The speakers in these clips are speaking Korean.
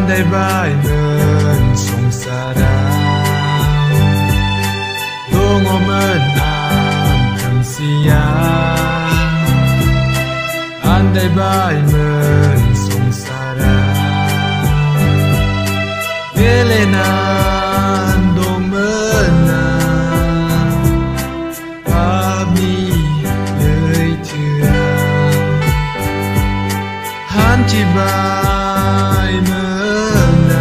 안달 밟는 송사랑 동엄은 암금씨야 안달 밟는 송사랑 벨레난 동문나 밤이 여의트야 한치바이문나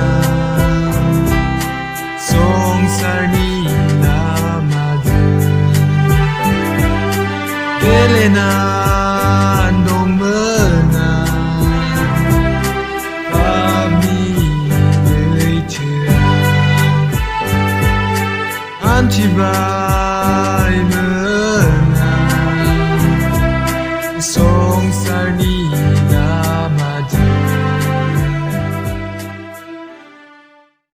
송살니 남아든 벨레난 동문나 밤이 여의트야 한치바이